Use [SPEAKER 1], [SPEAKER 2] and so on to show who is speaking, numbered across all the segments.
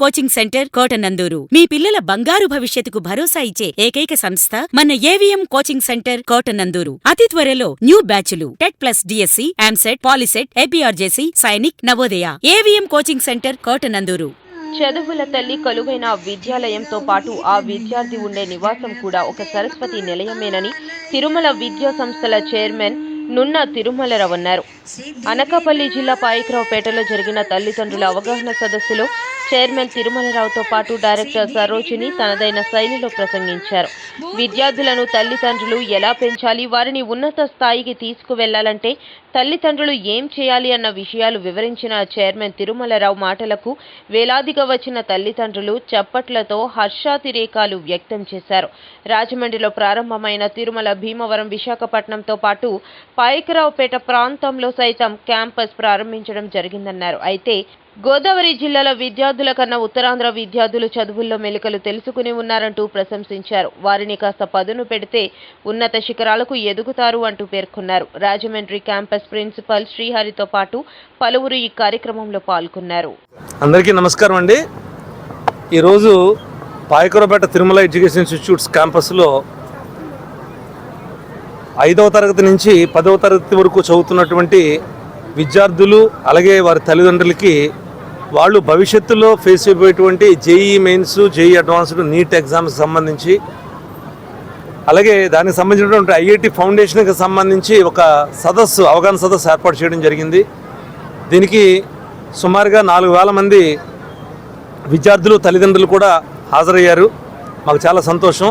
[SPEAKER 1] Coaching centre Kotananduru మీ పిల్లల బంగారు భవిష్యత్తుకు భరోసా ఇచ్చే ఏకైక సంస్థ మన ఏవిఎం కోచింగ్ సెంటర్ కోటనందూరు. అతి త్వరలో న్యూ బ్యాచ్లు TET plus DSC, EAMCET, POLYCET, APRJC, Sainik, Navodaya. AVM coaching centre Kotananduru.
[SPEAKER 2] చదువుల తల్లి కొలువైన విద్యాలయంతో పాటు ఆ విద్యార్థి ఉండే నివాసం కూడా ఒక సరస్వతి నిలయమేనని తిరుమల విద్యా సంస్థల చైర్మన్ నున్న తిరుమలరావు అన్నారు. అనకాపల్లి జిల్లా పాయకరావుపేటలో జరిగిన తల్లిదండ్రుల అవగాహన సదస్సులో చైర్మన్ తిరుమలరావుతో పాటు డైరెక్టర్ సరోజిని తనదైన శైలిలో ప్రసంగించారు. విద్యార్థులను తల్లిదండ్రులు ఎలా పెంచాలి, వారిని ఉన్నత స్థాయికి తీసుకువెళ్లాలంటే తల్లిదండ్రులు ఏం చేయాలి అన్న విషయాలు వివరించిన చైర్మన్ తిరుమలరావు మాటలకు వేలాదిగా వచ్చిన తల్లిదండ్రులు చప్పట్లతో హర్షాతిరేకాలు వ్యక్తం చేశారు. రాజమండ్రిలో ప్రారంభమైన తిరుమల, భీమవరం, విశాఖపట్నంతో పాటు పాయకరావుపేట ప్రాంతంలో సైతం క్యాంపస్ ప్రారంభించడం జరిగిందన్నారు. అయితే గోదావరి జిల్లాల విద్యార్థుల కన్నా ఉత్తరాంధ్ర విద్యార్థులు చదువుల్లో మెలికలు తెలుసుకుని ఉన్నారంటూ ప్రశంసించారు. వారిని కాస్త పదును పెడితే ఉన్నత శిఖరాలకు ఎదుగుతారు అంటూ పేర్కొన్నారు. రాజమండ్రి క్యాంపస్ ప్రిన్సిపల్ శ్రీహరితో పాటు పలువురు ఈ కార్యక్రమంలో పాల్గొన్నారు.
[SPEAKER 3] అందరికీ నమస్కారం అండి. ఈరోజు పాయకరావుపేట తిరుమల ఎడ్యుకేషన్ ఇన్స్టిట్యూట్స్ క్యాంపస్లో 5వ తరగతి నుంచి 10వ తరగతి వరకు చదువుతున్నటువంటి విద్యార్థులు అలాగే వారి తల్లిదండ్రులకి వాళ్ళు భవిష్యత్తులో ఫేస్ అయిపోయేటువంటి JEE mains, JEE advanced, NEET ఎగ్జామ్స్కి సంబంధించి అలాగే దానికి సంబంధించినటువంటి ఐఐటి ఫౌండేషన్కి సంబంధించి ఒక సదస్సు, అవగాహన సదస్సు ఏర్పాటు చేయడం జరిగింది. దీనికి సుమారుగా 4,000 మంది విద్యార్థులు, తల్లిదండ్రులు కూడా హాజరయ్యారు. మాకు చాలా సంతోషం.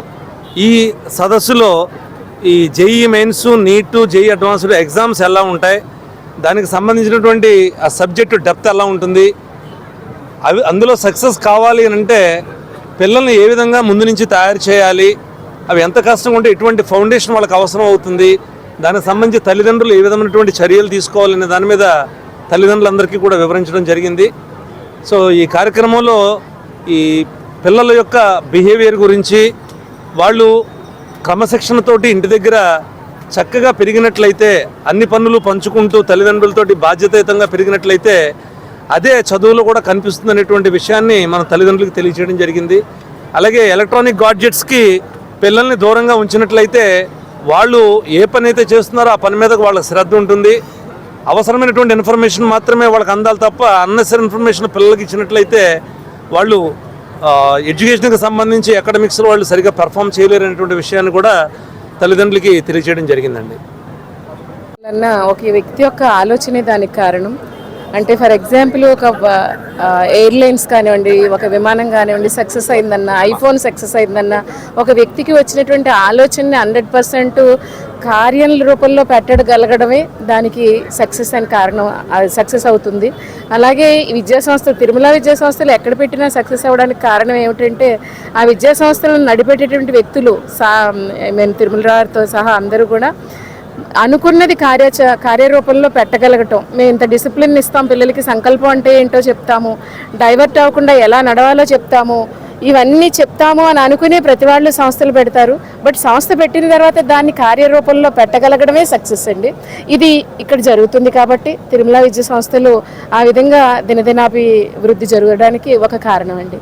[SPEAKER 3] ఈ సదస్సులో ఈ JEE Mains, NEET, JEE Advanced exams ఎలా ఉంటాయి, దానికి సంబంధించినటువంటి ఆ సబ్జెక్టు డెప్త్ ఎలా ఉంటుంది, అందులో సక్సెస్ కావాలి అని అంటే పిల్లల్ని ఏ విధంగా ముందు నుంచి తయారు చేయాలి, అవి ఎంత కష్టంగా ఉంటే ఎటువంటి ఫౌండేషన్ వాళ్ళకి అవసరం అవుతుంది, దానికి సంబంధించి తల్లిదండ్రులు ఏ విధమైనటువంటి చర్యలు తీసుకోవాలనే దాని మీద తల్లిదండ్రులందరికీ కూడా వివరించడం జరిగింది. సో ఈ కార్యక్రమంలో ఈ పిల్లల యొక్క బిహేవియర్ గురించి, వాళ్ళు క్రమశిక్షణతోటి ఇంటి దగ్గర చక్కగా పెరిగినట్లయితే, అన్ని పనులు పంచుకుంటూ తల్లిదండ్రులతోటి బాధ్యతాయుతంగా పెరిగినట్లయితే అదే చదువులో కూడా కనిపిస్తుంది అనేటువంటి విషయాన్ని మన తల్లిదండ్రులకు తెలియజేయడం జరిగింది. అలాగే ఎలక్ట్రానిక్ గాడ్జెట్స్కి పిల్లల్ని దూరంగా ఉంచినట్లయితే వాళ్ళు ఏ పని అయితే చేస్తున్నారో ఆ పని మీద వాళ్ళకి శ్రద్ధ ఉంటుంది. అవసరమైనటువంటి ఇన్ఫర్మేషన్ మాత్రమే వాళ్ళకి అందాలి తప్ప అన్నెసరీ ఇన్ఫర్మేషన్ పిల్లలకి ఇచ్చినట్లయితే వాళ్ళు ఎడ్యుకేషన్కి సంబంధించి అకాడమిక్స్లో వాళ్ళు సరిగ్గా పెర్ఫామ్ చేయలేరు అనేటువంటి విషయాన్ని కూడా తల్లిదండ్రులకి తెలియజేయడం జరిగిందండి.
[SPEAKER 4] ఒక వ్యక్తి యొక్క ఆలోచనే దానికి కారణం. అంటే ఫర్ ఎగ్జాంపుల్ ఒక ఎయిర్లైన్స్ కానివ్వండి, ఒక విమానం కానివ్వండి సక్సెస్ అయిందన్న, ఐఫోన్ సక్సెస్ అయిందన్న, ఒక వ్యక్తికి వచ్చినటువంటి ఆలోచనని 100% కార్యం రూపంలో పెట్టగలగడమే దానికి సక్సెస్ అని కారణం, సక్సెస్ అవుతుంది. అలాగే విద్యాసంస్థలు, తిరుమల విద్యాసంస్థలు ఎక్కడ పెట్టినా సక్సెస్ అవ్వడానికి కారణం ఏమిటంటే ఆ విద్యాసంస్థలను నడిపేటటువంటి వ్యక్తులు, తిరుమలరావుతో సహా అందరూ కూడా అనుకున్నది కార్యరూపంలో పెట్టగలగటం. మేము ఇంత డిసిప్లిన్ ఇస్తాం పిల్లలకి, సంకల్పం అంటే ఏంటో చెప్తాము, డైవర్ట్ అవ్వకుండా ఎలా నడవాలో చెప్తాము, ఇవన్నీ చెప్తాము అని అనుకునే ప్రతి వాళ్ళు సంస్థలు పెడతారు. బట్ సంస్థ పెట్టిన తర్వాత దాన్ని కార్యరూపంలో పెట్టగలగడమే సక్సెస్ అండి. ఇది ఇక్కడ జరుగుతుంది కాబట్టి తిరుమల విద్యా సంస్థలు ఆ విధంగా దినదినాభివృద్ధి జరగడానికి ఒక కారణం అండి.